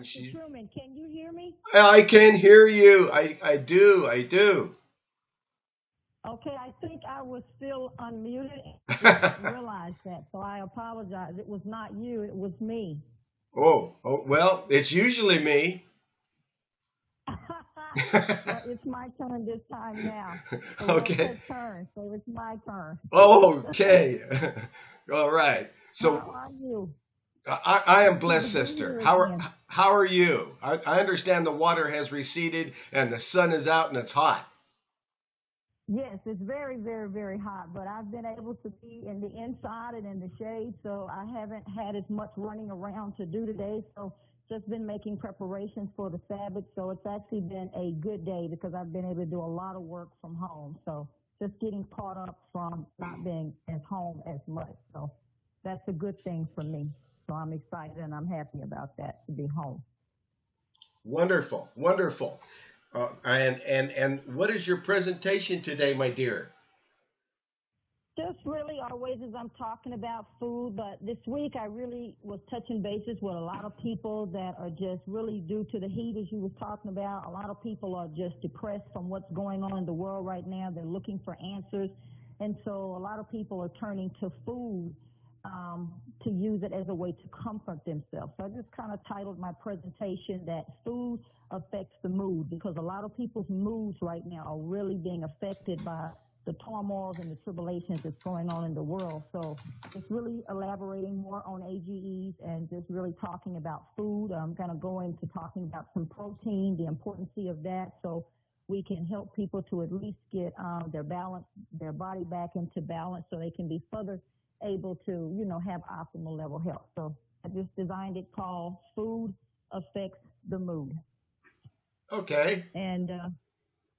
and Dr. Truman, can you hear me? I can hear you. I do. I do. Okay, I think I was still unmuted and didn't realize that, so I apologize. It was not you, it was me. Well, it's usually me. Well, it's my turn this time now. The wheel Okay. has turned, so it's my turn. Okay. All right. How So are you? I am Good to blessed, be sister. here How are again. how are you? I understand the water has receded and the sun is out and it's hot. Yes, it's very, very, very hot, but I've been able to be in the inside and in the shade, so I haven't had as much running around to do today. So just been making preparations for the Sabbath. So it's actually been a good day because I've been able to do a lot of work from home. So just getting caught up from not being at home as much. So that's a good thing for me. So I'm excited and I'm happy about that to be home. Wonderful, wonderful. And what is your presentation today, my dear? Just really always as I'm talking about food, but this week I really was touching bases with a lot of people that are just really due to the heat as you was talking about. A lot of people are just depressed from what's going on in the world right now. They're looking for answers. And so a lot of people are turning to food to use it as a way to comfort themselves. So I just kind of titled my presentation that food affects the mood because a lot of people's moods right now are really being affected by the turmoils and the tribulations that's going on in the world. So just really elaborating more on AGEs and just really talking about food. I'm going to go into talking about some protein, the importance of that. So we can help people to at least get their body back into balance so they can be further able to, have optimal level health. So I just designed it called Food Affects the Mood. Okay. And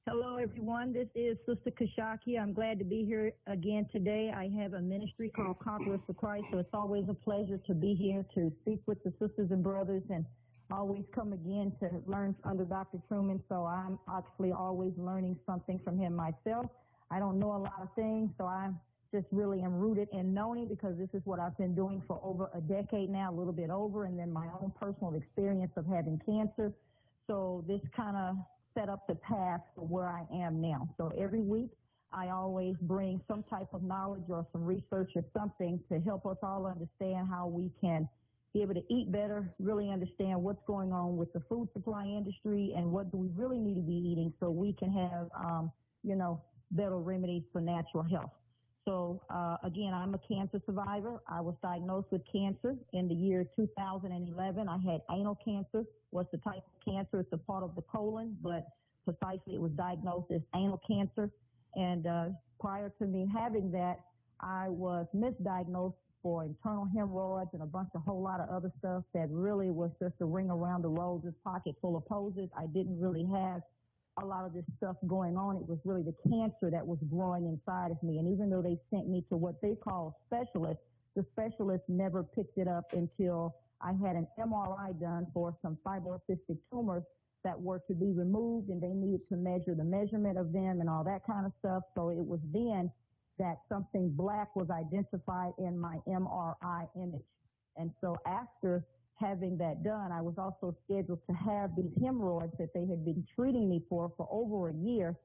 hello, everyone. This is Sister Kashaki. I'm glad to be here again today. I have a ministry called Conquerors for Christ, so it's always a pleasure to be here to speak with the sisters and brothers and always come again to learn under Dr. Truman. So I'm actually always learning something from him myself. I don't know a lot of things, so I just really am rooted in knowing because this is what I've been doing for over a decade now, a little bit over, and then my own personal experience of having cancer. So this kind of set up the path for where I am now. So every week, I always bring some type of knowledge or some research or something to help us all understand how we can be able to eat better, really understand what's going on with the food supply industry and what do we really need to be eating so we can have, better remedies for natural health. So again, I'm a cancer survivor. I was diagnosed with cancer in the year 2011. I had anal cancer. What's the type of cancer? It's a part of the colon, but precisely it was diagnosed as anal cancer. And prior to me having that, I was misdiagnosed for internal hemorrhoids and a bunch of whole lot of other stuff that really was just a ring around the roses pocket full of posies. I didn't really have a lot of this stuff going on. It was really the cancer that was growing inside of me. And even though they sent me to what they call specialists, the specialists never picked it up until I had an MRI done for some fibrocystic tumors that were to be removed, and they needed to measure the measurement of them and all that kind of stuff. So it was then that something black was identified in my MRI image. And so after having that done, I was also scheduled to have these hemorrhoids that they had been treating me for over a year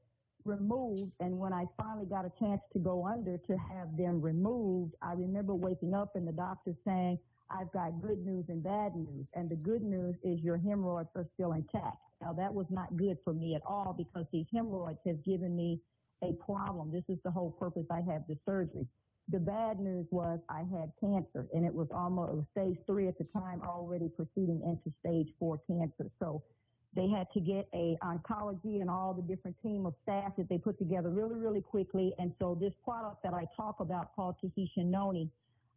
removed. And when I finally got a chance to go under to have them removed, I remember waking up and the doctor saying, I've got good news and bad news. And the good news is your hemorrhoids are still intact. Now, that was not good for me at all because these hemorrhoids have given me a problem. This is the whole purpose I had the surgery. The bad news was I had cancer, and it was stage 3 at the time, already proceeding into stage 4 cancer. So they had to get a oncology and all the different team of staff that they put together really, really quickly. And so this product that I talk about called Tahitian Noni,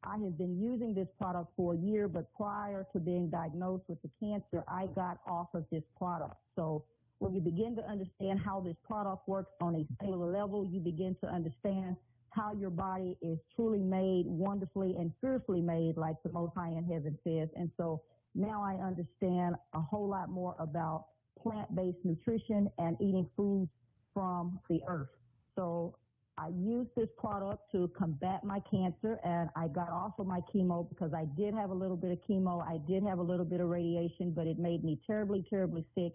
I have been using this product for a year, but prior to being diagnosed with the cancer, I got off of this product. So when you begin to understand how this product works on a cellular level, you begin to understand how your body is truly made wonderfully and fearfully made, like the Most High in heaven says. And so now I understand a whole lot more about plant-based nutrition and eating foods from the earth. So I used this product to combat my cancer, and I got off of my chemo because I did have a little bit of chemo. I did have a little bit of radiation, but it made me terribly, terribly sick,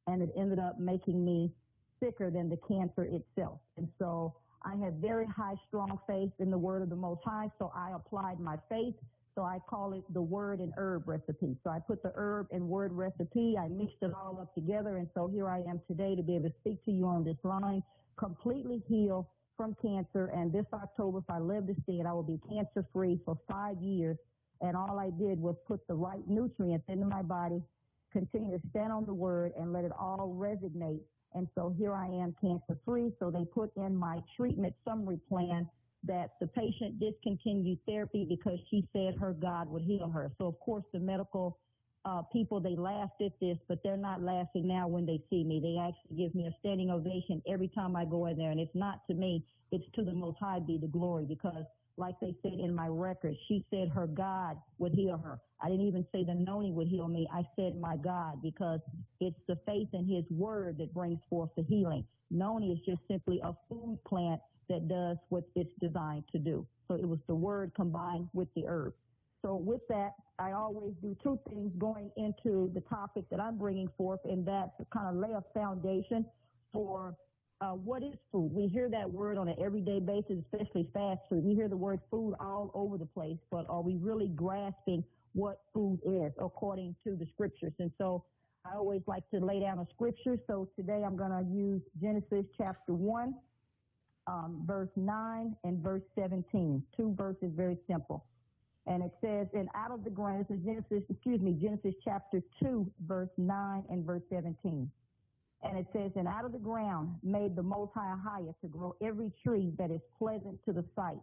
and it ended up making me sicker than the cancer itself. And so I had very high, strong faith in the word of the Most High, so I applied my faith. So I call it the word and herb recipe. So I put the herb and word recipe, I mixed it all up together, and so here I am today to be able to speak to you on this line, completely healed from cancer. And this October, if I live to see it, I will be cancer-free for 5 years. And all I did was put the right nutrients into my body, continue to stand on the word, and let it all resonate. And so here I am cancer-free. So they put in my treatment summary plan that the patient discontinued therapy because she said her God would heal her. So, of course, the medical people, they laughed at this, but they're not laughing now when they see me. They actually give me a standing ovation every time I go in there. And it's not to me, it's to the Most High be the glory, because like they said in my record, she said her God would heal her. I didn't even say the Noni would heal me. I said my God, because it's the faith in his word that brings forth the healing. Noni is just simply a food plant that does what it's designed to do. So it was the word combined with the herb. So with that, I always do two things going into the topic that I'm bringing forth, and that's to kind of lay a foundation for what is food. We hear that word on an everyday basis, especially fast food. We hear the word food all over the place, but are we really grasping what food is according to the scriptures? And so I always like to lay down a scripture. So today I'm going to use Genesis chapter 1. Verse 9 and verse 17, two verses, very simple. And it says, and out of the ground, this is Genesis chapter 2, verse 9 and verse 17. And it says, and out of the ground made the Most High to grow every tree that is pleasant to the sight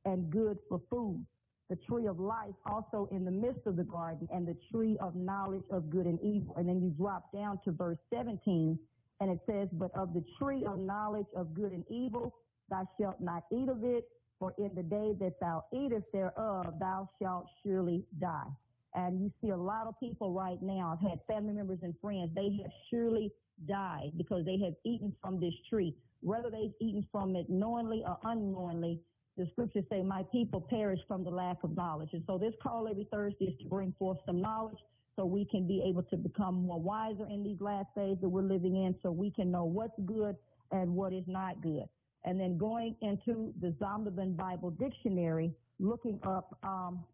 and good for food, the tree of life also in the midst of the garden, and the tree of knowledge of good and evil. And then you drop down to verse 17, and it says, but of the tree of knowledge of good and evil, thou shalt not eat of it, for in the day that thou eatest thereof, thou shalt surely die. And you see a lot of people right now, I've had family members and friends, they have surely died because they have eaten from this tree. Whether they've eaten from it knowingly or unknowingly, the scriptures say, my people perish from the lack of knowledge. And so this call every Thursday is to bring forth some knowledge so we can be able to become more wiser in these last days that we're living in, so we can know what's good and what is not good. And then going into the Zondervan Bible Dictionary, looking up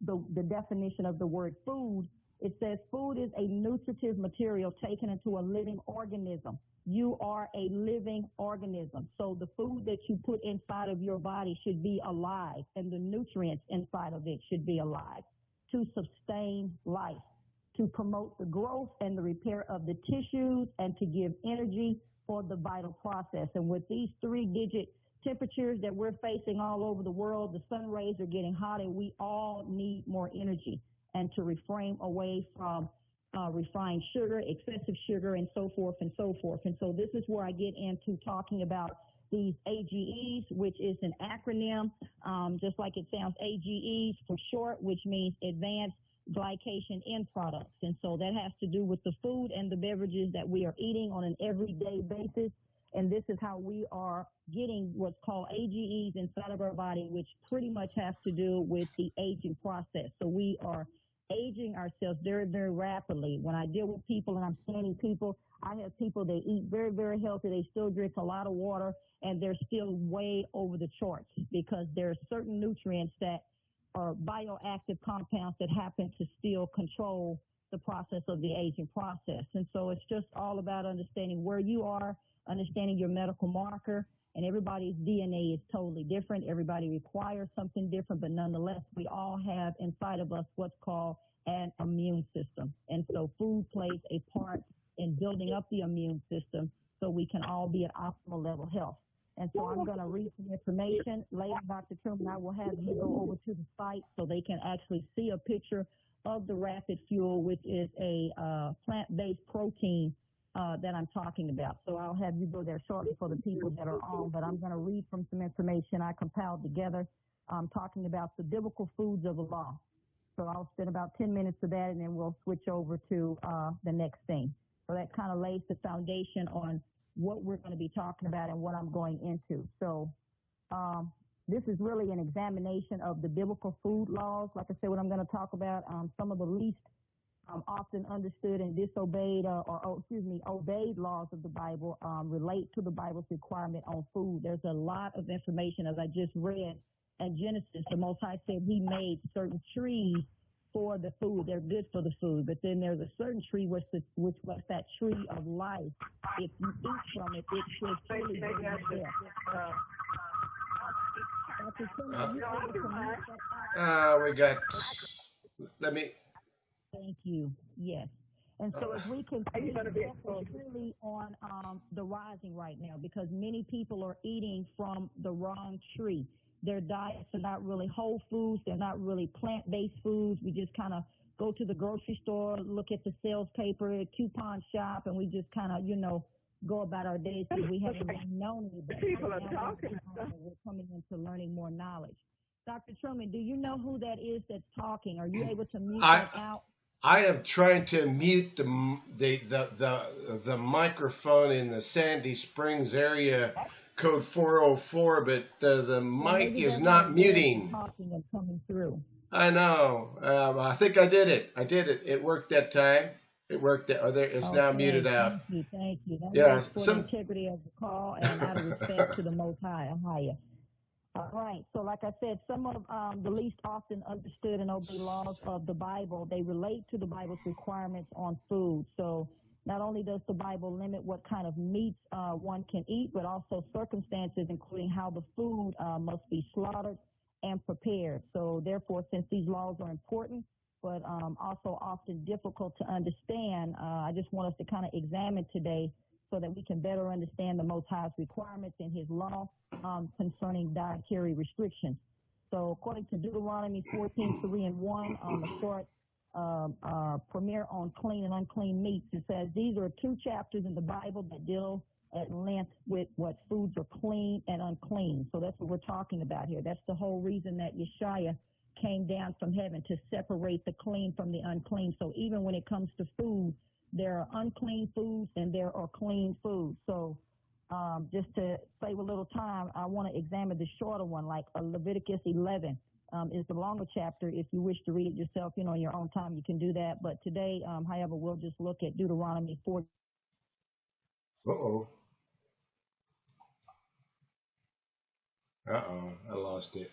the definition of the word food, it says food is a nutritive material taken into a living organism. You are a living organism. So the food that you put inside of your body should be alive, and the nutrients inside of it should be alive to sustain life, to promote the growth and the repair of the tissues, and to give energy for the vital process. And with these 3-digit temperatures that we're facing all over the world, the sun rays are getting hotter. We all need more energy, and to refrain away from refined sugar, excessive sugar, and so forth and so forth. And so this is where I get into talking about these AGEs, which is an acronym, just like it sounds, AGEs for short, which means advanced glycation end products. And so that has to do with the food and the beverages that we are eating on an everyday basis. And this is how we are getting what's called AGEs inside of our body, which pretty much has to do with the aging process. So we are aging ourselves very, very rapidly. When I deal with people and I'm scanning people, I have people that eat very, very healthy. They still drink a lot of water, and they're still way over the charts because there are certain nutrients that are bioactive compounds that happen to still control the process of the aging process. And so it's just all about understanding where you are, understanding your medical marker, and everybody's DNA is totally different. Everybody requires something different, but nonetheless, we all have inside of us what's called an immune system. And so food plays a part in building up the immune system so we can all be at optimal level health. And so I'm going to read some information. Later, Dr. Truman, I will have you go over to the site so they can actually see a picture of the Rapid Fuel, which is a plant-based protein that I'm talking about. So I'll have you go there shortly for the people that are on, but I'm going to read from some information I compiled together talking about the biblical foods of the law. So I'll spend about 10 minutes of that, and then we'll switch over to the next thing. So that kind of lays the foundation on what we're going to be talking about and what I'm going into. So This is really an examination of the biblical food laws. Like I said, what I'm going to talk about, some of the least often understood and disobeyed obeyed laws of the Bible relate to the Bible's requirement on food. There's a lot of information, as I just read in Genesis. The Most High said he made certain trees for the food. They're good for the food. But then there's a certain tree which was that tree of life. If you eat from it, it should surely bring you death. We got, let me. Thank you. Yes. And so as we can see, we're really on the rising right now because many people are eating from the wrong tree. Their diets are not really whole foods. They're not really plant-based foods. We just kind of go to the grocery store, look at the sales paper, coupon shop, and we just kind of, go about our days because we haven't really known any better. People are talking. We're coming into learning more knowledge. Dr. Truman, do you know who that is that's talking? Are you able to mute that out? I am trying to mute the microphone in the Sandy Springs area, code 404, but the mic is not muting. Talking and coming through. I know. I think I did it. It worked that time. It worked. It's now muted out. Thank you. Yeah. For the integrity of the call and out of respect to the Most High. All right. So like I said, some of the least often understood and obeyed laws of the Bible, they relate to the Bible's requirements on food. So not only does the Bible limit what kind of meats one can eat, but also circumstances, including how the food must be slaughtered and prepared. So therefore, since these laws are important, but also often difficult to understand, I just want us to kind of examine today so that we can better understand the Most High's requirements in his law concerning dietary restrictions. So according to Deuteronomy 14:3 and 1, on the short premiere on clean and unclean meats, it says these are 2 chapters in the Bible that deal at length with what foods are clean and unclean. So that's what we're talking about here. That's the whole reason that Yeshua came down from heaven, to separate the clean from the unclean. So even when it comes to food, there are unclean foods and there are clean foods. So just to save a little time, I want to examine the shorter one, like Leviticus 11 is the longer chapter. If you wish to read it yourself, in your own time, you can do that. But today, however, we'll just look at Deuteronomy 4. Uh-oh, I lost it.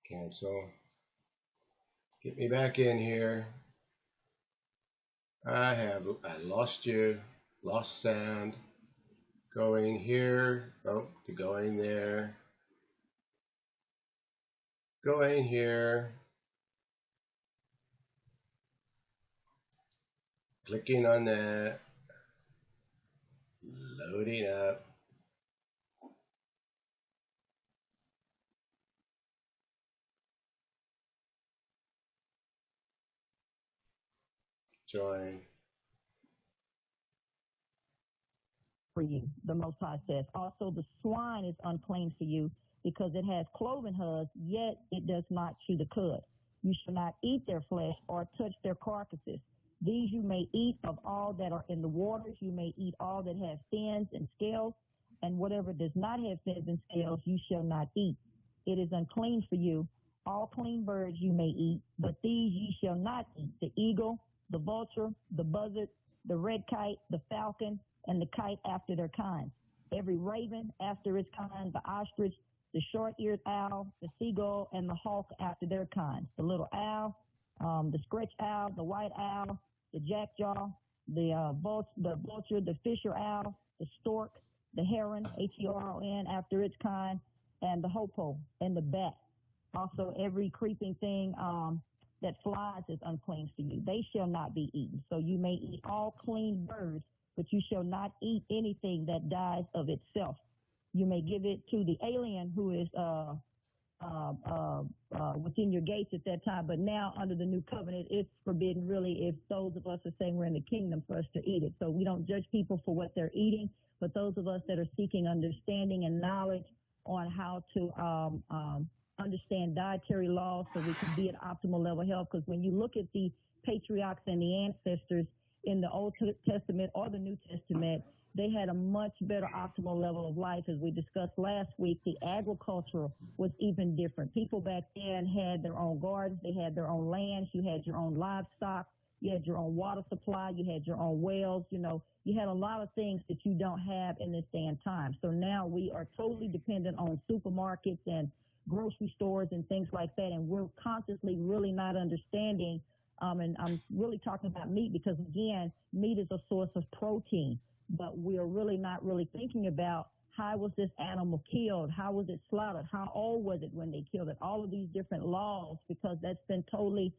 Cancel. Get me back in here. I lost you. Lost sound. Going here. Oh, going there. Going here. Clicking on that. Loading up. Join. For you, the Most High says. Also, the swine is unclean for you because it has cloven hooves, yet it does not chew the cud. You shall not eat their flesh or touch their carcasses. These you may eat of all that are in the waters. You may eat all that have fins and scales, and whatever does not have fins and scales you shall not eat. It is unclean for you. All clean birds you may eat, but these ye shall not eat: the eagle, the vulture, the buzzard, the red kite, the falcon, and the kite after their kind, every raven after its kind, the ostrich, the short-eared owl, the seagull, and the hawk after their kind, the little owl, the scratch owl, the white owl, the jackdaw, the vulture, the fisher owl, the stork, the heron, Heron, after its kind, and the hoopoe, and the bat. Also, every creeping thing that flies is unclean for you. They shall not be eaten. So you may eat all clean birds, but you shall not eat anything that dies of itself. You may give it to the alien who is within your gates at that time, but now under the new covenant, it's forbidden really if those of us are saying we're in the kingdom for us to eat it. So we don't judge people for what they're eating, but those of us that are seeking understanding and knowledge on how to understand dietary laws so we can be at optimal level of health. Because when you look at the patriarchs and the ancestors in the Old Testament or the New Testament, they had a much better optimal level of life. As we discussed last week, the agriculture was even different. People back then had their own gardens, they had their own lands, you had your own livestock, you had your own water supply, you had your own wells, you had a lot of things that you don't have in this day and time. So now we are totally dependent on supermarkets and grocery stores and things like that, and we're consciously really not understanding, and I'm really talking about meat because, again, meat is a source of protein, but we're really not really thinking about how was this animal killed, how was it slaughtered, how old was it when they killed it, all of these different laws, because that's been totally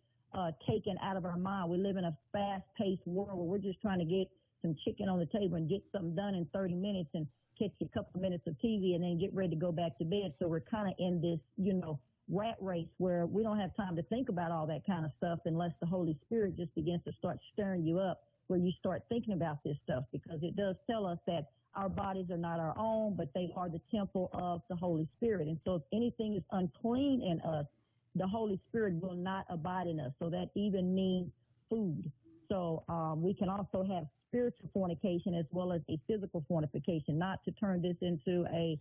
taken out of our mind. We live in a fast-paced world where we're just trying to get some chicken on the table and get something done in 30 minutes and catch a couple of minutes of TV and then get ready to go back to bed. So we're kind of in this, rat race where we don't have time to think about all that kind of stuff unless the Holy Spirit just begins to start stirring you up where you start thinking about this stuff, because it does tell us that our bodies are not our own, but they are the temple of the Holy Spirit. And so if anything is unclean in us, the Holy Spirit will not abide in us. So that even means food. So we can also have spiritual fornication as well as a physical fornication. Not to turn this into a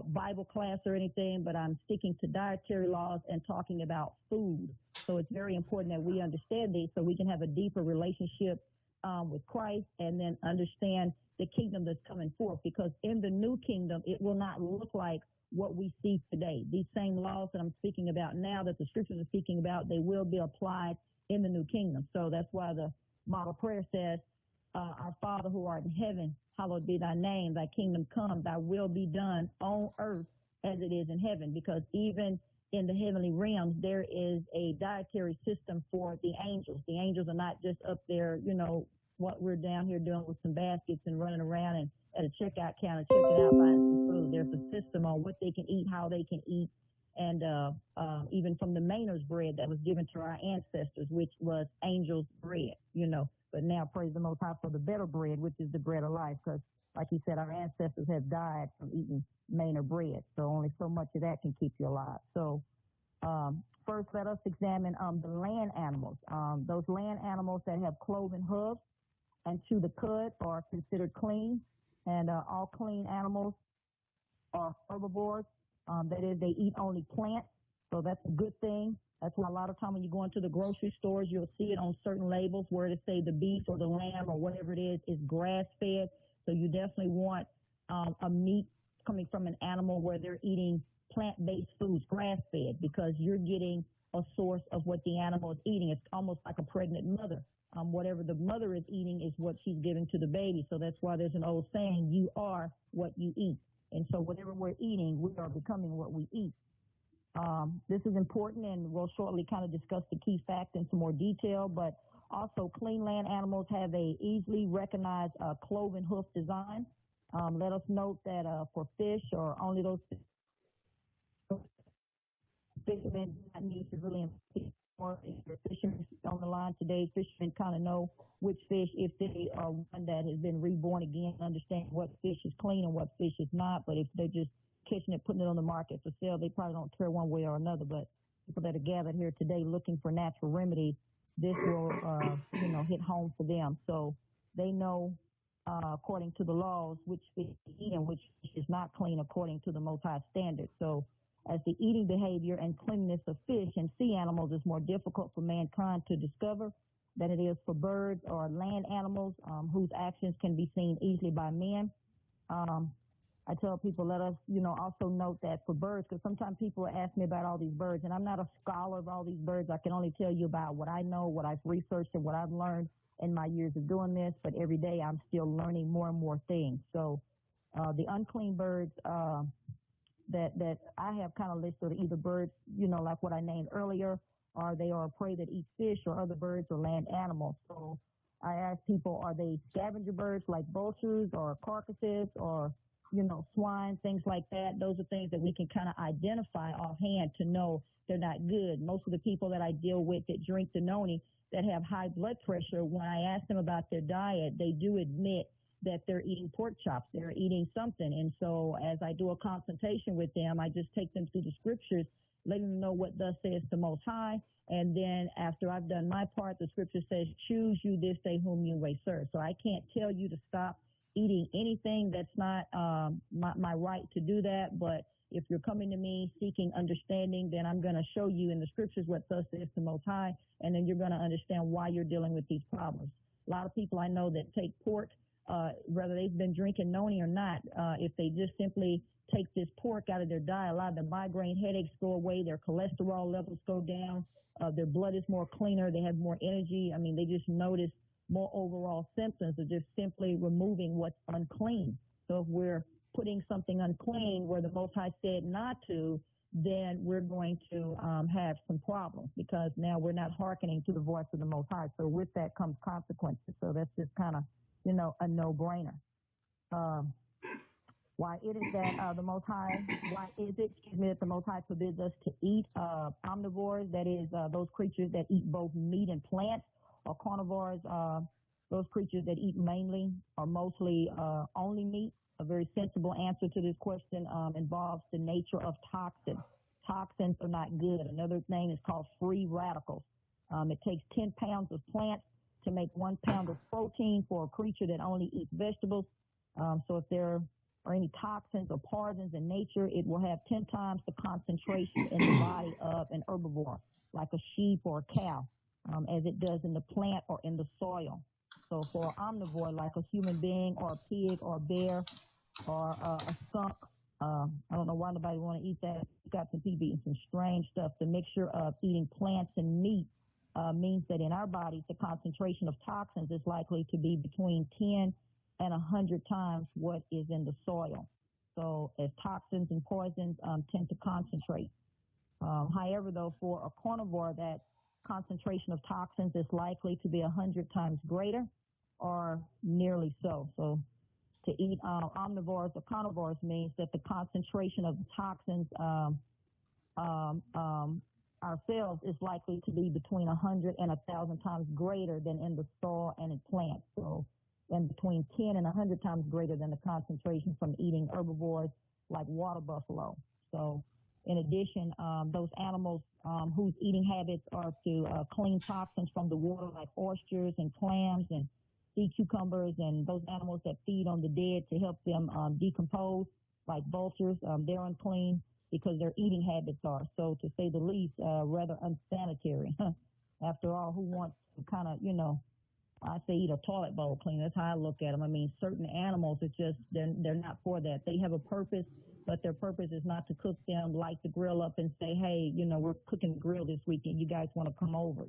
Bible class or anything, but I'm sticking to dietary laws and talking about food. So it's very important that we understand these so we can have a deeper relationship with Christ and then understand the kingdom that's coming forth. Because in the new kingdom, it will not look like what we see today. These same laws that I'm speaking about now, that the scriptures are speaking about, they will be applied in the new kingdom. So that's why the model prayer says, our Father who art in heaven, hallowed be thy name, thy kingdom come, thy will be done on earth as it is in heaven. Because even in the heavenly realms, there is a dietary system for the angels. The angels are not just up there, what we're down here doing with some baskets and running around and at a checkout counter checking out, buying some food. There's a system on what they can eat, how they can eat, and even from the Maynard's bread that was given to our ancestors, which was angel's bread, But now praise the Most High for the better bread, which is the bread of life, because like he said, our ancestors have died from eating Maynard bread, so only so much of that can keep you alive. So first, let us examine the land animals. Those land animals that have cloven hooves and chew the cud are considered clean, and all clean animals are herbivores. That is, they eat only plants, so that's a good thing. That's why a lot of time when you go into the grocery stores, you'll see it on certain labels where it say the beef or the lamb or whatever it is grass-fed. So you definitely want a meat coming from an animal where they're eating plant-based foods, grass-fed, because you're getting a source of what the animal is eating. It's almost like a pregnant mother. Whatever the mother is eating is what she's giving to the baby. So that's why there's an old saying, you are what you eat. And so whatever we're eating, we are becoming what we eat. This is important, and we'll shortly kind of discuss the key facts in some more detail, but also clean land animals have a easily recognized cloven hoof design. Let us note that for fish, or only those fishermen need to really more. If you're fishermen on the line today, fishermen kind of know which fish, if they are one that has been reborn again, understand what fish is clean and what fish is not. But if they're just catching it, putting it on the market for sale, they probably don't care one way or another. But people that are gathered here today looking for natural remedies, this will, hit home for them. So they know, according to the laws, which fish to eat and which fish is not clean according to the Most High standard. So as the eating behavior and cleanliness of fish and sea animals is more difficult for mankind to discover than it is for birds or land animals, whose actions can be seen easily by men. I tell people, let us, also note that for birds, because sometimes people ask me about all these birds, and I'm not a scholar of all these birds. I can only tell you about what I know, what I've researched, and what I've learned in my years of doing this, but every day I'm still learning more and more things. So the unclean birds that I have kind of listed are either birds, like what I named earlier, or they are a prey that eat fish or other birds or land animals. So I ask people, are they scavenger birds like vultures or carcasses or, swine, things like that? Those are things that we can kind of identify offhand to know they're not good. Most of the people that I deal with that drink the noni that have high blood pressure, when I ask them about their diet, they do admit that they're eating pork chops, they're eating something. And so as I do a consultation with them, I just take them through the scriptures, letting them know what thus says the Most High. And then after I've done my part, the scripture says, choose you this day whom you may serve. So I can't tell you to stop eating anything. That's not my right to do that. But if you're coming to me seeking understanding, then I'm going to show you in the scriptures what thus says the Most High, and then you're going to understand why you're dealing with these problems. A lot of people I know that take pork, whether they've been drinking noni or not, if they just simply take this pork out of their diet, a lot of the migraine headaches go away, their cholesterol levels go down, their blood is more cleaner, they have more energy. I mean, they just notice more overall symptoms of just simply removing what's unclean. So if we're putting something unclean where the Most High said not to, then we're going to have some problems, because now we're not hearkening to the voice of the Most High. So with that comes consequences. So that's just kind of, a no-brainer. Why it is that the Most High, that the Most High forbids us to eat omnivores, that is those creatures that eat both meat and plants, or carnivores, those creatures that eat mainly or mostly only meat. A very sensible answer to this question involves the nature of toxins. Toxins are not good. Another name is called free radicals. It takes 10 pounds of plants to make 1 pound of protein for a creature that only eats vegetables. So if there are any toxins or poisons in nature, it will have 10 times the concentration in the body of an herbivore, like a sheep or a cow, as it does in the plant or in the soil. So for an omnivore, like a human being or a pig or a bear or a skunk, I don't know why nobody want to eat that. You've got some people eating some strange stuff. The mixture of eating plants and meat means that in our bodies, the concentration of toxins is likely to be between 10 and 100 times what is in the soil. So as toxins and poisons tend to concentrate. However, though, for a carnivore, that concentration of toxins is likely to be 100 times greater or nearly so. So to eat omnivores or carnivores means that the concentration of the toxins ourselves is likely to be between 100 and 1,000 times greater than in the soil and in plants. So, and between 10 and 100 times greater than the concentration from eating herbivores like water buffalo. So, in addition, those animals whose eating habits are to clean toxins from the water, like oysters and clams and sea cucumbers, and those animals that feed on the dead to help them decompose, like vultures, they're unclean because their eating habits are, so to say the least, rather unsanitary. After all, who wants to kind of, I say eat a toilet bowl clean. That's how I look at them. I mean, certain animals, it's just, they're not for that. They have a purpose, but their purpose is not to cook them, light the grill up and say, hey, we're cooking the grill this weekend. You guys want to come over,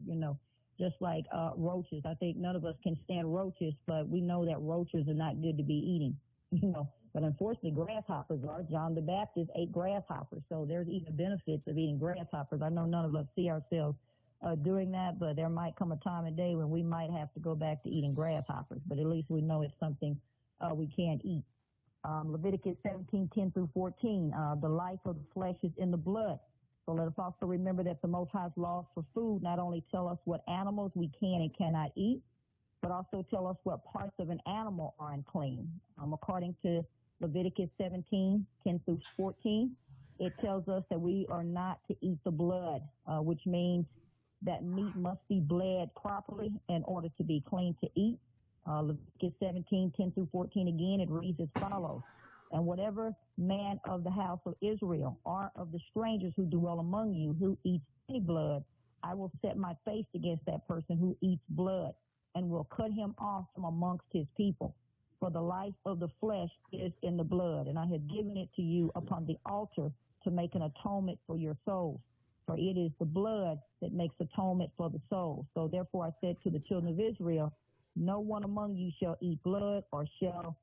just like roaches. I think none of us can stand roaches, but we know that roaches are not good to be eating, But unfortunately, grasshoppers are. John the Baptist ate grasshoppers, so there's even benefits of eating grasshoppers. I know none of us see ourselves doing that, but there might come a time and day when we might have to go back to eating grasshoppers, but at least we know it's something we can't eat. Leviticus 17:10-14, the life of the flesh is in the blood. So let us also remember that the Most High's laws for food not only tell us what animals we can and cannot eat, but also tell us what parts of an animal are unclean. According to Leviticus 17:10-14, it tells us that we are not to eat the blood, which means that meat must be bled properly in order to be clean to eat. Leviticus 17:10-14 again, it reads as follows. And whatever man of the house of Israel or of the strangers who dwell among you who eats any blood, I will set my face against that person who eats blood and will cut him off from amongst his people. For the life of the flesh is in the blood, and I have given it to you upon the altar to make an atonement for your souls. For it is the blood that makes atonement for the soul. So therefore I said to the children of Israel, no one among you shall eat blood, or shall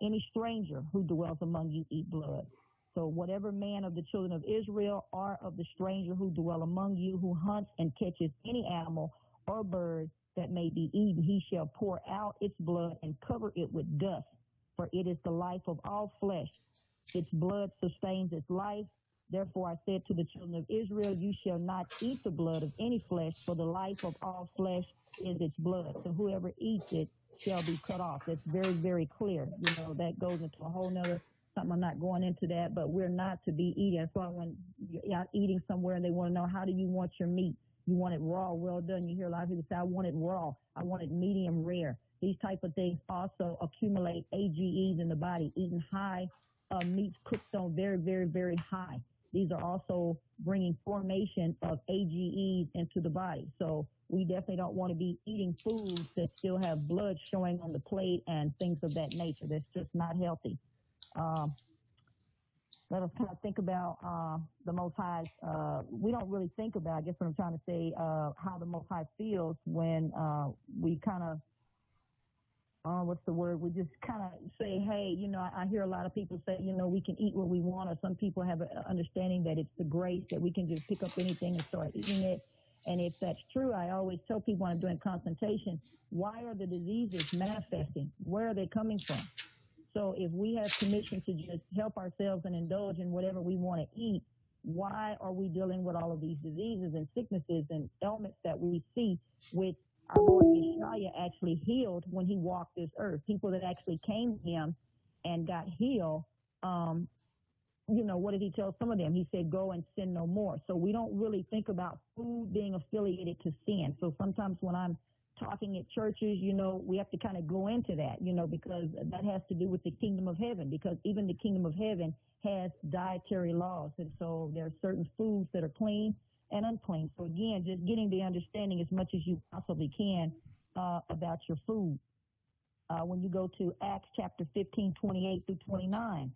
any stranger who dwells among you eat blood. So whatever man of the children of Israel or of the stranger who dwell among you who hunts and catches any animal or bird that may be eaten, he shall pour out its blood and cover it with dust. For it is the life of all flesh. Its blood sustains its life. Therefore I said to the children of Israel, you shall not eat the blood of any flesh, for the life of all flesh is its blood. So whoever eats it shall be cut off. That's very, very clear. You know, that goes into a whole nother something. I'm not going into that, but we're not to be eating. That's why when you're out eating somewhere and they want to know, how do you want your meat? You want it raw, well done. You hear a lot of people say, I want it raw. I want it medium rare. These type of things also accumulate AGEs in the body. Eating high meats cooked on very, very, very high. These are also bringing formation of AGEs into the body. So we definitely don't want to be eating foods that still have blood showing on the plate and things of that nature. That's just not healthy. Let us kind of think about the Most High. We don't really think about, I guess what I'm trying to say, how the Most High feels when we kind of, what's the word? We just kind of say, hey, you know, I hear a lot of people say, you know, we can eat what we want, or some people have an understanding that it's the grace that we can just pick up anything and start eating it. And if that's true, I always tell people when I'm doing consultation, why are the diseases manifesting? Where are they coming from? So if we have permission to just help ourselves and indulge in whatever we want to eat, why are we dealing with all of these diseases and sicknesses and ailments that we see, which our Lord Yeshua actually healed when he walked this earth? People that actually came to him and got healed, you know, what did he tell some of them? He said, go and sin no more. So we don't really think about food being affiliated to sin. So sometimes when I'm talking at churches, you know, we have to kind of go into that, you know, because that has to do with the kingdom of heaven, because even the kingdom of heaven has dietary laws. And so there are certain foods that are clean and unclean. So again, just getting the understanding as much as you possibly can about your food. When you go to Acts chapter 15, 28 through 29,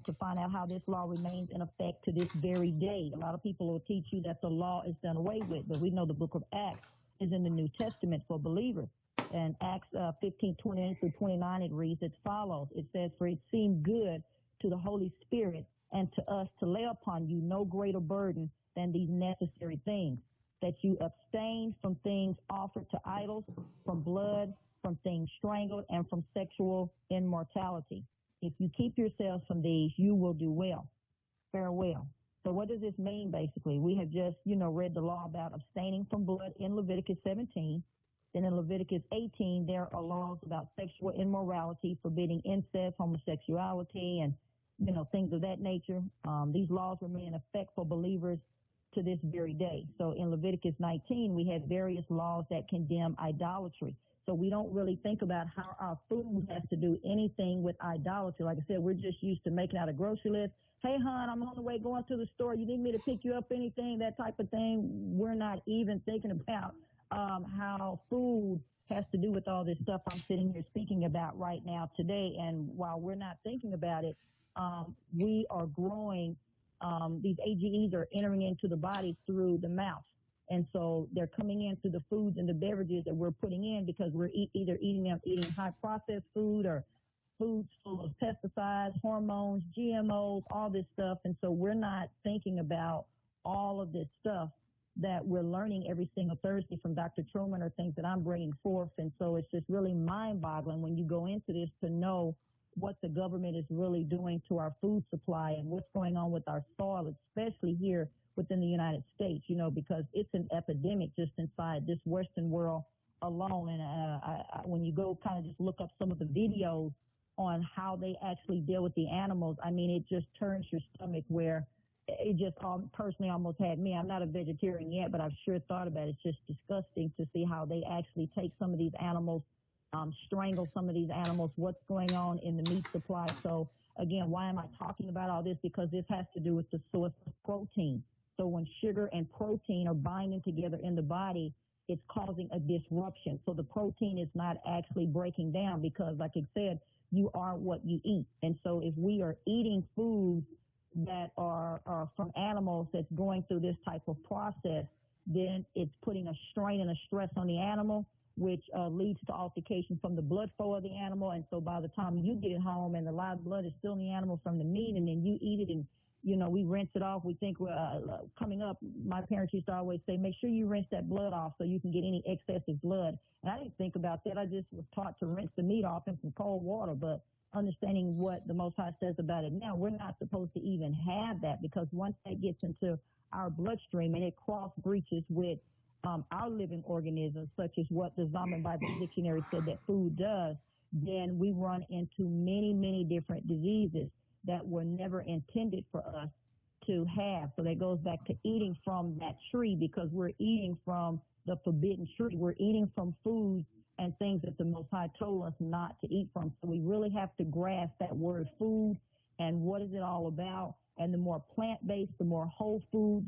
to find out how this law remains in effect to this very day. A lot of people will teach you that the law is done away with, but we know the book of Acts is in the New Testament for believers. And Acts 15, 28 through 29, it reads as follows. It says, for it seemed good to the Holy Spirit and to us to lay upon you no greater burden than these necessary things, that you abstain from things offered to idols, from blood, from things strangled, and from sexual immortality. If you keep yourselves from these, you will do well. Farewell. So what does this mean, basically? We have just, you know, read the law about abstaining from blood in Leviticus 17. Then in Leviticus 18, there are laws about sexual immorality, forbidding incest, homosexuality, and, you know, things of that nature. These laws remain in effect for believers to this very day. So in Leviticus 19, we have various laws that condemn idolatry. So we don't really think about how our food has to do anything with idolatry. Like I said, we're just used to making out a grocery list. Hey, hon, I'm on the way going to the store. You need me to pick you up anything, that type of thing. We're not even thinking about how food has to do with all this stuff I'm sitting here speaking about right now today. And while we're not thinking about it, we are growing. These AGEs are entering into the body through the mouth. And so they're coming in through the foods and the beverages that we're putting in, because we're either eating high processed food or foods full of pesticides, hormones, GMOs, all this stuff. And so we're not thinking about all of this stuff that we're learning every single Thursday from Dr. Truman, or things that I'm bringing forth. And so it's just really mind-boggling when you go into this to know what the government is really doing to our food supply and what's going on with our soil, especially here within the United States, you know, because it's an epidemic just inside this Western world alone. And when you go kind of just look up some of the videos on how they actually deal with the animals, I mean, it just turns your stomach, where it just personally almost had me. I'm not a vegetarian yet, but I've sure thought about it. It's just disgusting to see how they actually take some of these animals, strangle some of these animals, what's going on in the meat supply. So again, why am I talking about all this? Because this has to do with the source of protein. So when sugar and protein are binding together in the body, it's causing a disruption. So the protein is not actually breaking down, because like I said, you are what you eat. And so if we are eating foods that are from animals that's going through this type of process, then it's putting a strain and a stress on the animal, which leads to altercation from the blood flow of the animal. And so by the time you get it home and the live blood is still in the animal from the meat, and then you eat it, and you know, we rinse it off. We think coming up, my parents used to always say, make sure you rinse that blood off so you can get any excessive blood. And I didn't think about that. I just was taught to rinse the meat off in some cold water. But understanding what the Most High says about it now, we're not supposed to even have that, because once that gets into our bloodstream and it cross breaches with our living organisms, such as what the Zombie Bible Dictionary said that food does, then we run into many, many different diseases that were never intended for us to have. So that goes back to eating from that tree, because we're eating from the forbidden tree. We're eating from foods and things that the Most High told us not to eat from. So we really have to grasp that word food and what is it all about. And the more plant-based, the more whole food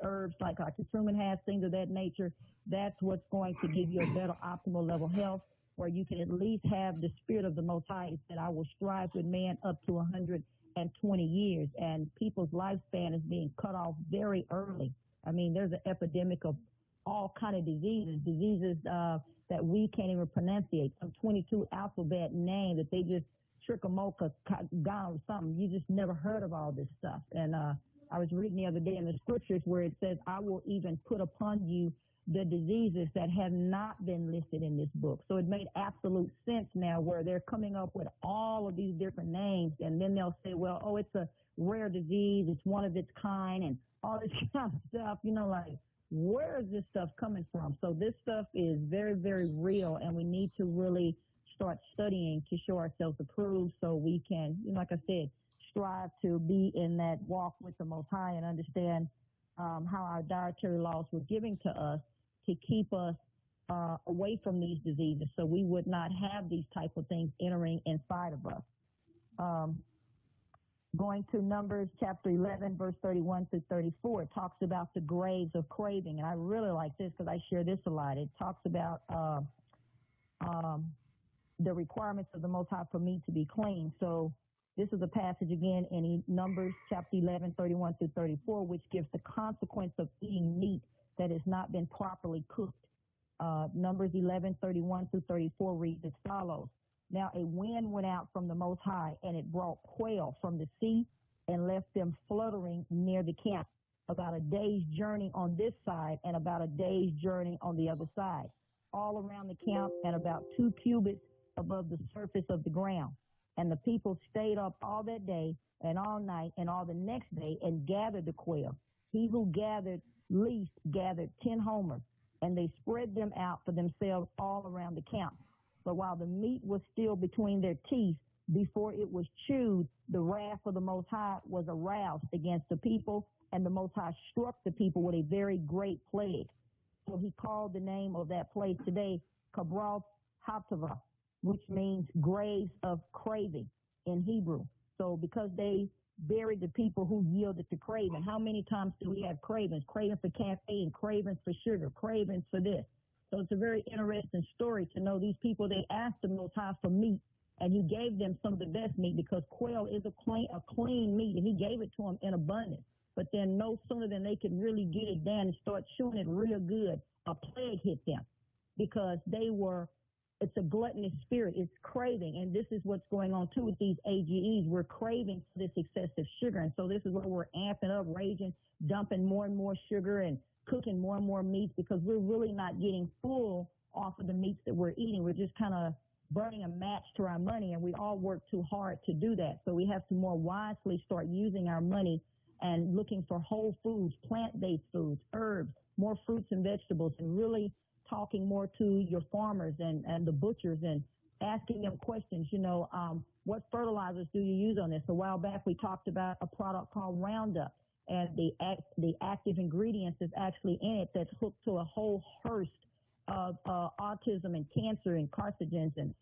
herbs like Dr. Truman has, things of that nature, that's what's going to give you a better optimal level health, where you can at least have the spirit of the Most High. It said, I will strive with man up to 120 years. And people's lifespan is being cut off very early. I mean, there's an epidemic of all kind of diseases that we can't even pronunciate. Some 22 alphabet name that they just trichomocha, gone or something. You just never heard of all this stuff. And I was reading the other day in the scriptures where it says, I will even put upon you the diseases that have not been listed in this book. So it made absolute sense now, where they're coming up with all of these different names, and then they'll say, well, oh, it's a rare disease, it's one of its kind, and all this kind of stuff, like, where is this stuff coming from? So this stuff is very, very real, and we need to really start studying to show ourselves approved, so we can, like I said, strive to be in that walk with the Most High and understand how our dietary laws were given to us to keep us away from these diseases, so we would not have these type of things entering inside of us. Going to Numbers chapter 11, verse 31 through 34, it talks about the graves of craving. And I really like this because I share this a lot. It talks about the requirements of the Most High for meat to be clean. So this is a passage again in Numbers chapter 11, 31 through 34, which gives the consequence of eating meat that has not been properly cooked. Numbers 11, 31 through 34 reads as follows. Now a wind went out from the Most High, and it brought quail from the sea and left them fluttering near the camp, about a day's journey on this side and about a day's journey on the other side, all around the camp and about 2 cubits above the surface of the ground. And the people stayed up all that day and all night and all the next day and gathered the quail. He who gathered least gathered 10 homers, and they spread them out for themselves all around the camp. But while the meat was still between their teeth, before it was chewed, the wrath of the Most High was aroused against the people, and the Most High struck the people with a very great plague. So he called the name of that place today Kabroth Hatava, which means graves of craving in Hebrew. So because they buried the people who yielded to craving. How many times do we have cravings? Craving for caffeine, cravings for sugar, cravings for this. So it's a very interesting story to know these people, they asked the Most High for meat, and he gave them some of the best meat, because quail is a clean meat, and he gave it to them in abundance. But then no sooner than they could really get it down and start chewing it real good, a plague hit them, because it's a gluttonous spirit. It's craving. And this is what's going on too with these AGEs. We're craving this excessive sugar. And so this is where we're amping up, raging, dumping more and more sugar and cooking more and more meats, because we're really not getting full off of the meats that we're eating. We're just kind of burning a match to our money, and we all work too hard to do that. So we have to more wisely start using our money and looking for whole foods, plant-based foods, herbs, more fruits and vegetables, and really talking more to your farmers and the butchers and asking them questions, what fertilizers do you use on this? A while back we talked about a product called Roundup, and the active ingredients is actually in it that's hooked to a whole host of autism and cancer and carcinogens and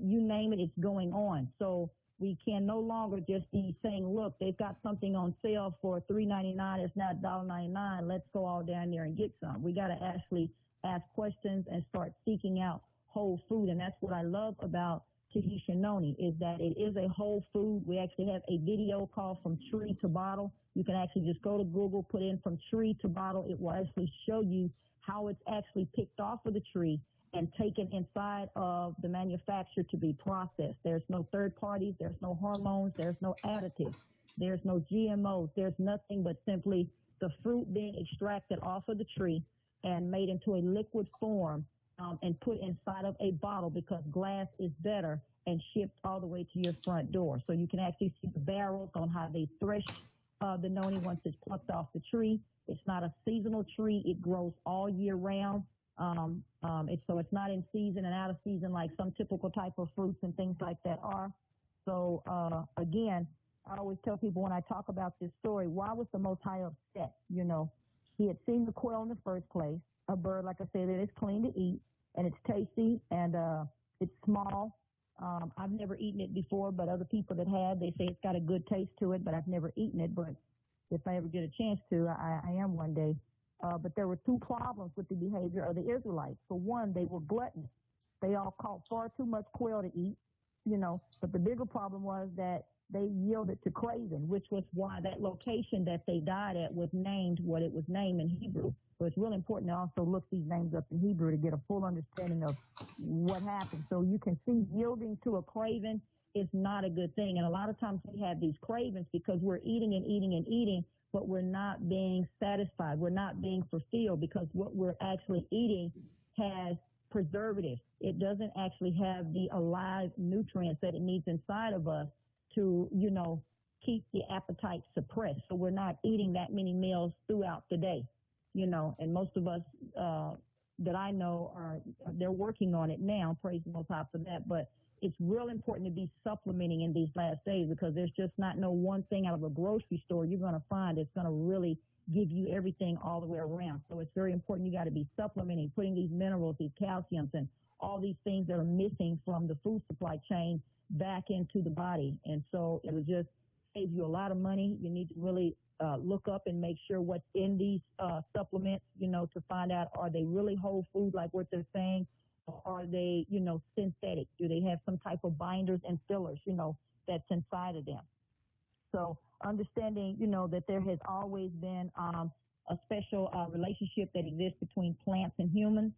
you name it, it's going on. So we can no longer just be saying, look, they've got something on sale for $3.99, it's now $1.99, let's go all down there and get some. We got to actually ask questions and start seeking out whole food. And that's what I love about Tahitian Noni, is that it is a whole food. We actually have a video called From Tree to Bottle. You can actually just go to Google, put in From Tree to Bottle. It will actually show you how it's actually picked off of the tree and taken inside of the manufacturer to be processed. There's no third parties, there's no hormones, there's no additives, there's no GMOs, there's nothing but simply the fruit being extracted off of the tree and made into a liquid form and put inside of a bottle, because glass is better, and shipped all the way to your front door. So you can actually see the barrels on how they threshed the noni once it's plucked off the tree. It's not a seasonal tree. It grows all year round. So it's not in season and out of season like some typical type of fruits and things like that are. So again, I always tell people when I talk about this story, why was the Most High upset? You know, he had seen the quail in the first place, a bird, like I said, that is clean to eat, and it's tasty, and it's small. I've never eaten it before, but other people that have, they say it's got a good taste to it, but I've never eaten it. But if I ever get a chance to, I am one day. But there were two problems with the behavior of the Israelites. For one, they were gluttonous. They all caught far too much quail to eat, you know, but the bigger problem was that they yielded to craving, which was why that location that they died at was named what it was named in Hebrew. So it's really important to also look these names up in Hebrew to get a full understanding of what happened. So you can see yielding to a craving is not a good thing. And a lot of times we have these cravings because we're eating and eating and eating, but we're not being satisfied. We're not being fulfilled because what we're actually eating has preservatives. It doesn't actually have the alive nutrients that it needs inside of us to, you know, keep the appetite suppressed. So we're not eating that many meals throughout the day, you know, and most of us that I know they're working on it now, praise the Most High for that. But it's real important to be supplementing in these last days because there's just not no one thing out of a grocery store you're going to find that's going to really give you everything all the way around. So it's very important. You got to be supplementing, putting these minerals, these calciums, and all these things that are missing from the food supply chain back into the body. And so it will just save you a lot of money. You need to really look up and make sure what's in these supplements, you know, to find out, are they really whole food like what they're saying? Or are they, you know, synthetic? Do they have some type of binders and fillers, you know, that's inside of them? So understanding, you know, that there has always been a special relationship that exists between plants and humans.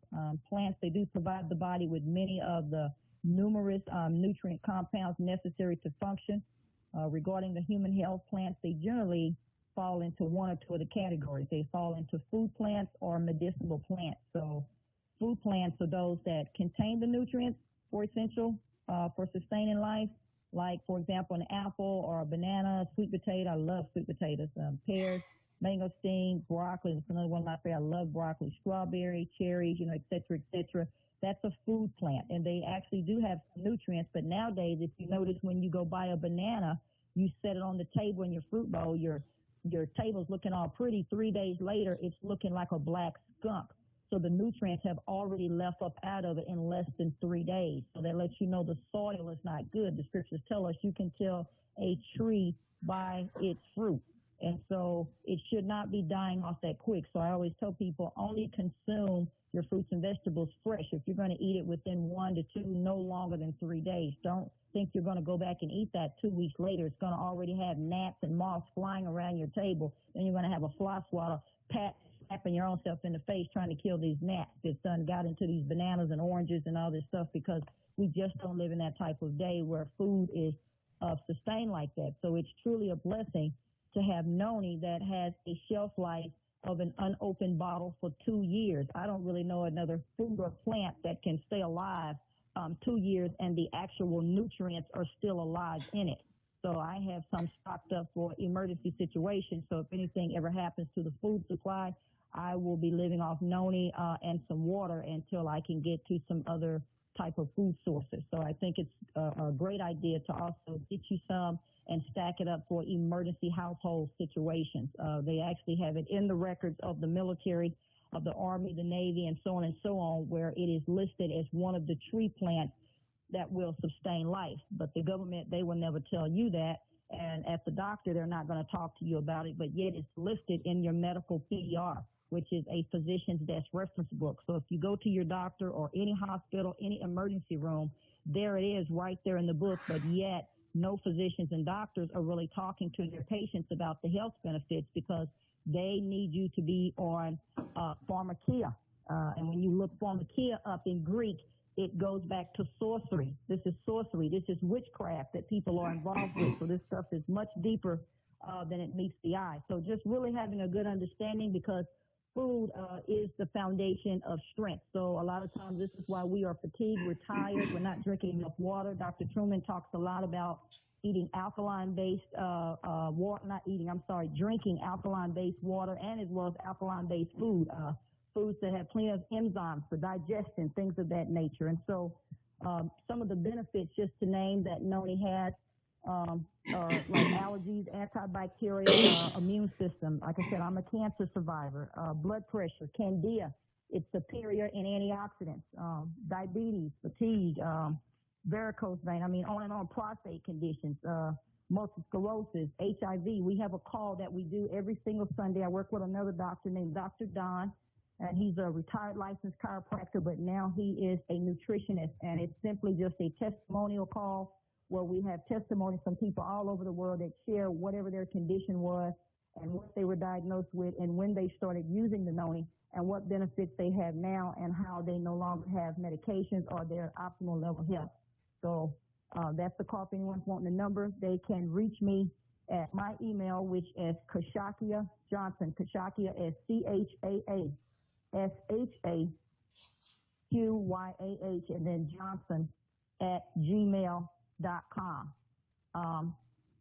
Plants, they do provide the body with many of the numerous nutrient compounds necessary to function. Regarding the human health, plants, they generally fall into one or two of the categories. They fall into food plants or medicinal plants. So food plants are those that contain the nutrients for essential for sustaining life. Like, for example, an apple or a banana, sweet potato. I love sweet potatoes. Pears, mangosteen, broccoli. That's another one of my favorites. I love broccoli. Strawberry, cherries, you know, et cetera, et cetera. That's a food plant, and they actually do have some nutrients. But nowadays, if you notice, when you go buy a banana, you set it on the table in your fruit bowl, your table's looking all pretty. 3 days later, it's looking like a black skunk. So the nutrients have already left up out of it in less than 3 days. So that lets you know the soil is not good. The scriptures tell us you can tell a tree by its fruit. And so it should not be dying off that quick. So I always tell people, only consume your fruits and vegetables fresh. If you're going to eat it within 1 to 2, no longer than 3 days. Don't think you're going to go back and eat that 2 weeks later. It's going to already have gnats and moths flying around your table. Then you're going to have a fly swatter slapping your own self in the face trying to kill these gnats that's done got into these bananas and oranges and all this stuff, because we just don't live in that type of day where food is sustained like that. So it's truly a blessing to have noni that has a shelf life of an unopened bottle for 2 years. I don't really know another food or plant that can stay alive 2 years and the actual nutrients are still alive in it. So I have some stocked up for emergency situations. So if anything ever happens to the food supply, I will be living off noni and some water until I can get to some other type of food sources. So I think it's a great idea to also get you some and stack it up for emergency household situations. They actually have it in the records of the military, of the Army, the Navy, and so on and so on, where it is listed as one of the tree plants that will sustain life. But the government, they will never tell you that. And as the doctor, they're not going to talk to you about it, but yet it's listed in your medical PDR, which is a physician's desk reference book. So if you go to your doctor or any hospital, any emergency room, there it is right there in the book, but yet no physicians and doctors are really talking to their patients about the health benefits because they need you to be on pharmakia. And when you look pharmakia up in Greek, it goes back to sorcery. This is sorcery. This is witchcraft that people are involved with. So this stuff is much deeper than it meets the eye. So just really having a good understanding, because food is the foundation of strength. So a lot of times this is why we are fatigued, we're tired, we're not drinking enough water. Dr. Truman talks a lot about eating alkaline-based water, not eating, I'm sorry, drinking alkaline-based water and as well as alkaline-based food, foods that have plenty of enzymes for digestion, things of that nature. And so some of the benefits, just to name, that noni has, like allergies, antibacterial, immune system. Like I said, I'm a cancer survivor. Blood pressure, candida. It's superior in antioxidants. Diabetes, fatigue, varicose vein. I mean, on and on. Prostate conditions, multiple sclerosis, HIV. We have a call that we do every single Sunday. I work with another doctor named Dr. Don, and he's a retired licensed chiropractor, but now he is a nutritionist, and it's simply just a testimonial call where we have testimonies from people all over the world that share whatever their condition was and what they were diagnosed with and when they started using the noni and what benefits they have now and how they no longer have medications or their optimal level of health. So that's the call. If anyone's wanting the number, they can reach me at my email, which is Kashakia Johnson. Kashakia is CHAASHAQYAH and then Johnson at gmail.com.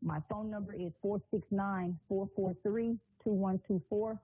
My phone number is 469-443-2124.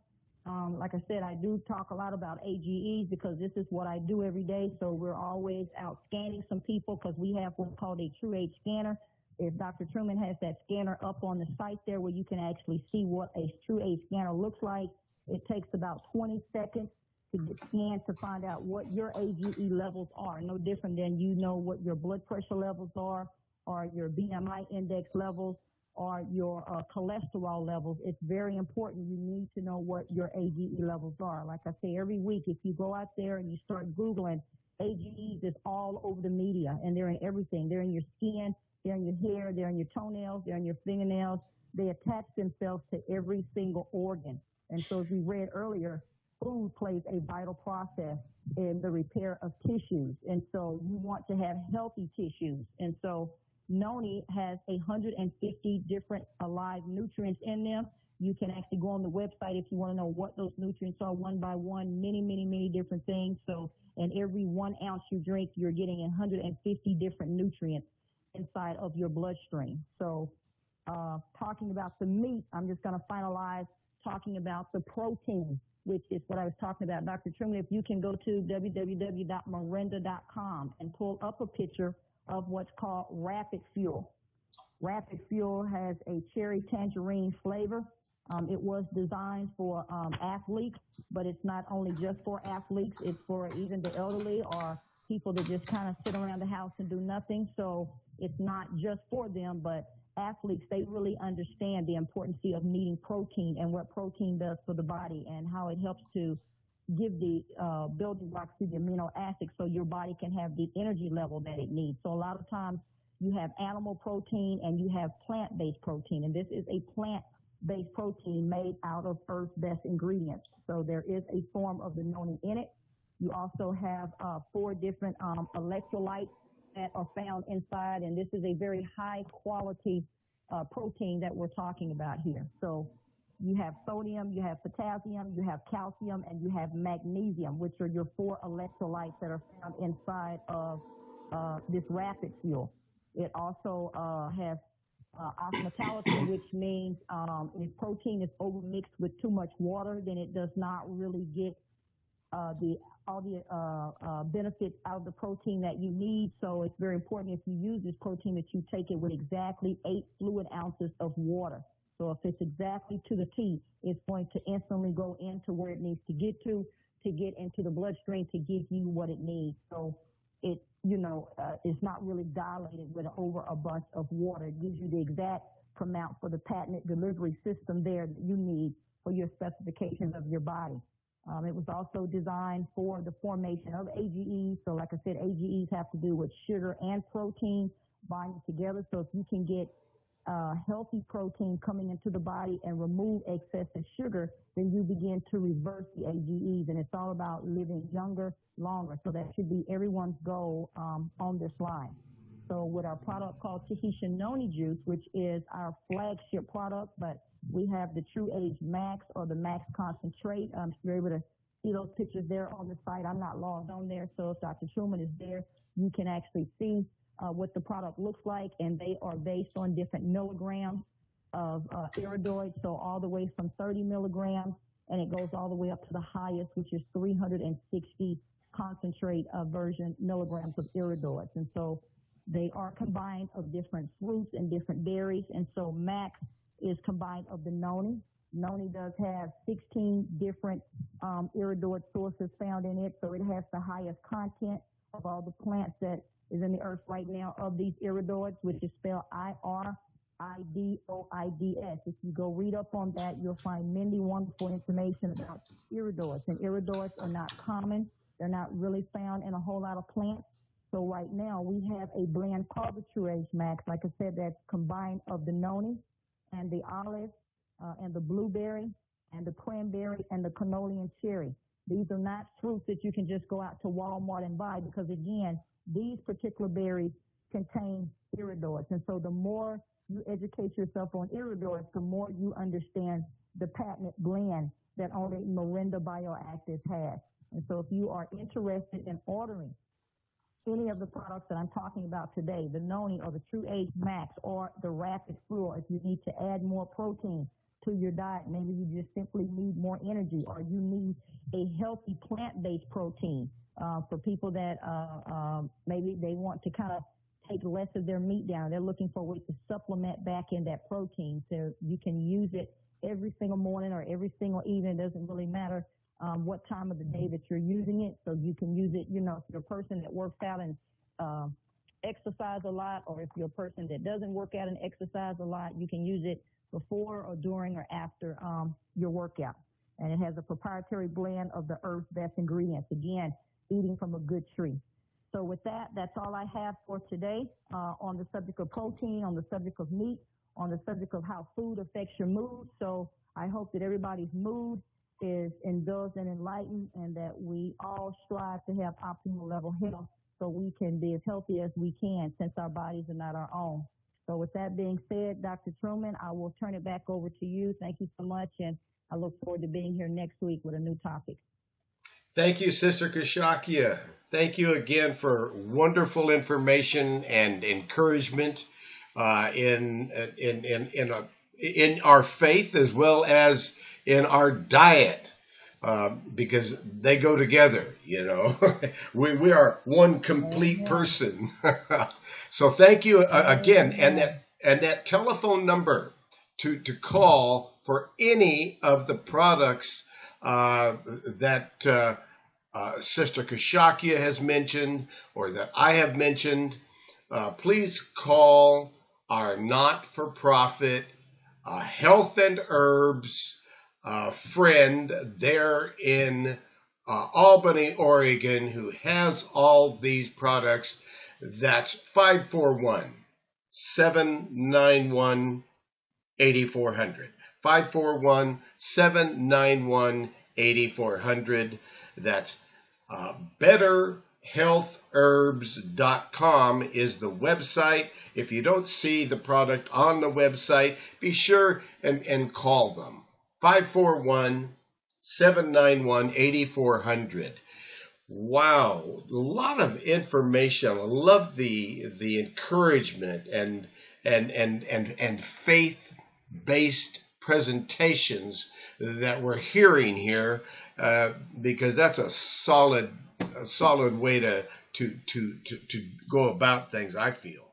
Like I said, I do talk a lot about AGEs because this is what I do every day. So we're always out scanning some people because we have what's called a true age scanner. If Dr. Truman has that scanner up on the site there where you can actually see what a true age scanner looks like, it takes about 20 seconds to get scanned to find out what your AGE levels are. No different than you know what your blood pressure levels are or your BMI index levels or your cholesterol levels. It's very important. You need to know what your AGE levels are. Like I say, every week, if you go out there and you start Googling, AGEs is all over the media, and they're in everything. They're in your skin, they're in your hair, they're in your toenails, they're in your fingernails. They attach themselves to every single organ. And so as we read earlier, food plays a vital process in the repair of tissues. And so you want to have healthy tissues. And so noni has 150 different alive nutrients in them. You can actually go on the website if you want to know what those nutrients are one by one, many different things. So in every 1 ounce you drink, you're getting 150 different nutrients inside of your bloodstream. So talking about the meat, I'm just going to finalize talking about the protein, which is what I was talking about. Dr. Truman, if you can go to www.miranda.com and pull up a picture of what's called Rapid Fuel. Rapid Fuel has a cherry tangerine flavor. It was designed for athletes, but it's not only just for athletes, it's for even the elderly or people that just kind of sit around the house and do nothing. So it's not just for them, but athletes, they really understand the importance of needing protein and what protein does for the body and how it helps to give the building blocks to the amino acids so your body can have the energy level that it needs. So a lot of times you have animal protein and you have plant-based protein, and this is a plant-based protein made out of Earth's best ingredients. So there is a form of the noni in it. You also have 4 different electrolytes that are found inside, and this is a very high quality protein that we're talking about here. So you have sodium, you have potassium, you have calcium, and you have magnesium, which are your 4 electrolytes that are found inside of this Rapid Fuel. It also has osmolality, which means if protein is overmixed with too much water, then it does not really get all the benefits out of the protein that you need. So it's very important if you use this protein that you take it with exactly 8 fluid ounces of water. So if it's exactly to the T, it's going to instantly go into where it needs to get into the bloodstream to give you what it needs. So it, it's not really dilated with over a bunch of water. It gives you the exact amount for the patented delivery system there that you need for your specifications of your body. It was also designed for the formation of AGEs. So like I said, AGEs have to do with sugar and protein binding together. So if you can get healthy protein coming into the body and remove excessive sugar, then you begin to reverse the AGEs. And it's all about living younger, longer. So that should be everyone's goal on this line. So with our product called Tahitian Noni Juice, which is our flagship product, but we have the True Age Max or the Max Concentrate. You're able to see those pictures there on the site. I'm not logged on there, so if Dr. Truman is there, you can actually see what the product looks like, and they are based on different milligrams of iridoid, so all the way from 30 milligrams, and it goes all the way up to the highest, which is 360 concentrate version milligrams of iridoids. And so they are combined of different fruits and different berries, and so Max is combined of the noni. Noni does have 16 different iridoid sources found in it, so it has the highest content of all the plants that is in the earth right now of these iridoids, which is spelled IRIDOIDS. If you go read up on that, you'll find many wonderful information about iridoids. And iridoids are not common. They're not really found in a whole lot of plants. So right now we have a blend called the True Age Max. Like I said, that's combined of the noni and the olive and the blueberry and the cranberry and the cannoli and cherry. These are not fruits that you can just go out to Walmart and buy, because again, these particular berries contain iridoids. And so the more you educate yourself on iridoids, the more you understand the patented blend that only Miranda Bioactives has. And so if you are interested in ordering any of the products that I'm talking about today, the noni or the True Age Max or the Rapid Fluor, if you need to add more protein to your diet, maybe you just simply need more energy, or you need a healthy plant-based protein for people that maybe they want to kind of take less of their meat down. They're looking for a way to supplement back in that protein, so you can use it every single morning or every single evening. It doesn't really matter what time of the day that you're using it. So you can use it, if you're a person that works out and exercise a lot, or if you're a person that doesn't work out and exercise a lot, you can use it before or during or after your workout. And it has a proprietary blend of the earth's best ingredients, again, eating from a good tree. So with that, that's all I have for today on the subject of protein, on the subject of meat, on the subject of how food affects your mood. So I hope that everybody's mood is indulged and enlightened, and that we all strive to have optimal level health so we can be as healthy as we can, since our bodies are not our own. So with that being said, Dr. Truman, I will turn it back over to you. Thank you so much, and I look forward to being here next week with a new topic. Thank you, Sister Kashakia. Thank you again for wonderful information and encouragement in our faith as well as in our diet, because they go together. we are one complete person. So thank you again, and that telephone number to call for any of the products that Sister Kashakia has mentioned or that I have mentioned. Please call our not-for-profit health and herbs friend there in Albany, Oregon, who has all these products. That's 541-791-8400. 541-791-8400. That's betterhealthherbs.com is the website. If you don't see the product on the website, be sure and call them. 541-791-8400. Wow, a lot of information. I love the encouragement and faith-based presentations that we're hearing here, because that's a solid way to go about things, I feel.